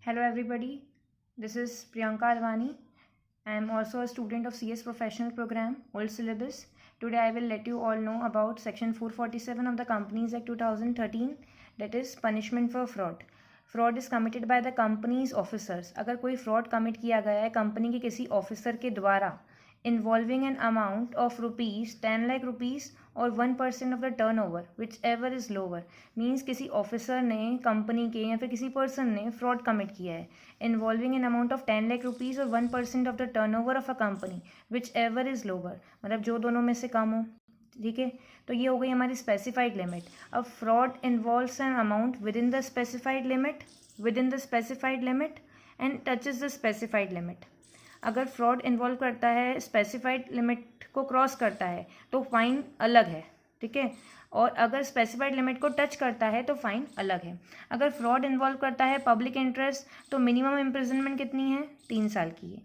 Hello everybody, this is Priyanka Advani. I am also a student of CS Professional Program, old syllabus. Today I will let you all know about section 447 of the Companies Act 2013, that is punishment for fraud. Fraud is committed by the company's officers. अगर कोई fraud commit किया गया है company के किसी officer के द्वारा involving an amount of rupees 10 lakh rupees और 1% of the turnover whichever is lower means किसी ऑफिसर ने कंपनी के या फिर किसी पर्सन ने फ्रॉड कमिट किया है involving an amount of 10 lakh rupees और 1% of the turnover of a company which ever is lower, मतलब जो दोनों में से कम हो. ठीक है, तो ये हो गई हमारी स्पेसिफाइड लिमिट. अब fraud involves an amount with in the specified limit and touches the specified limit. अगर फ्रॉड इन्वॉल्व करता है स्पेसिफाइड लिमिट को क्रॉस करता है तो फाइन अलग है. ठीक है, और अगर स्पेसिफाइड लिमिट को टच करता है तो फाइन अलग है. अगर फ्रॉड इन्वॉल्व करता है पब्लिक इंटरेस्ट तो मिनिमम इम्प्रिजनमेंट कितनी है, 3 साल की है.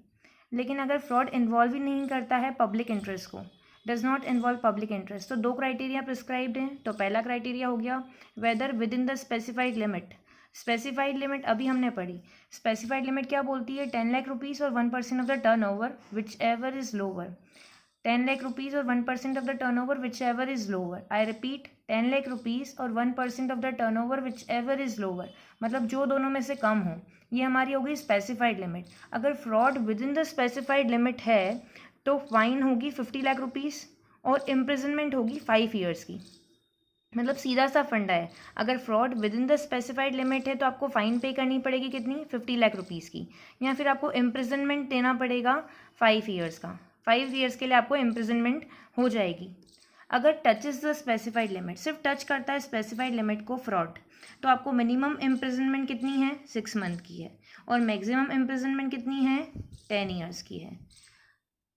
लेकिन अगर फ्रॉड इन्वॉल्व ही नहीं करता है पब्लिक इंटरेस्ट को, does not involve public interest, तो 2 क्राइटेरिया प्रिस्क्राइब्ड हैं. तो पहला क्राइटेरिया हो गया whether within the specified limit. Specified limit अभी हमने पढ़ी. स्पेसिफाइड लिमिट क्या बोलती है, 10 लाख रुपीज़ और 1% of the turn over which ever is lower. 10 lakh rupees और 1% of the turn over which ever is lower. I repeat, 10 lakh rupees और 1% of the turn over which ever is lower, मतलब जो दोनों में से कम हो. ये हमारी हो गई स्पेसिफाइड लिमिट. अगर fraud with in the specified limit है तो फाइन होगी 50 लाख रुपीज़ और इम्प्रिजनमेंट होगी 5 ईयर्स की. मतलब सीधा सा फंडा है. अगर fraud with in the specified limit है तो आपको फ़ाइन पे करनी पड़ेगी कितनी, 50 लाख रुपीज़ की, या फिर आपको इम्प्रिजनमेंट देना पड़ेगा 5 ईयर्स का. 5 ईयर्स के लिए आपको इम्प्रिजनमेंट हो जाएगी. अगर टचेस द स्पेसिफाइड लिमिट, सिर्फ टच करता है स्पेसिफाइड लिमिट को फ्रॉड, तो आपको मिनिमम इम्प्रिजनमेंट कितनी है, 6 मंथ की है, और मैक्सिमम इम्प्रिजनमेंट कितनी है, 10 ईयर्स की है.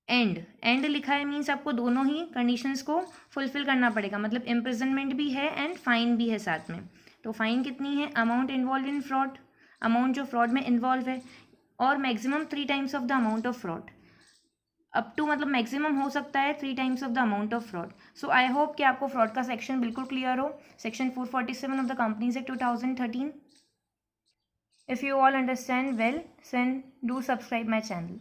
एंड लिखा है मीन्स आपको दोनों ही कंडीशंस को फुलफिल करना पड़ेगा, मतलब इम्प्रिजनमेंट भी है एंड फाइन भी है साथ में. तो फाइन कितनी है, amount involve in fraud, amount जो फ्रॉड में इन्वॉल्व है, और maximum 3 times of the amount of fraud. Up to मतलब मैक्सिमम हो सकता है 3 times of the amount of fraud. So I hope कि आपको फ्रॉड का सेक्शन बिल्कुल क्लियर हो. Section 447 of the companies act 2013. If you all understand well, then do subscribe my channel.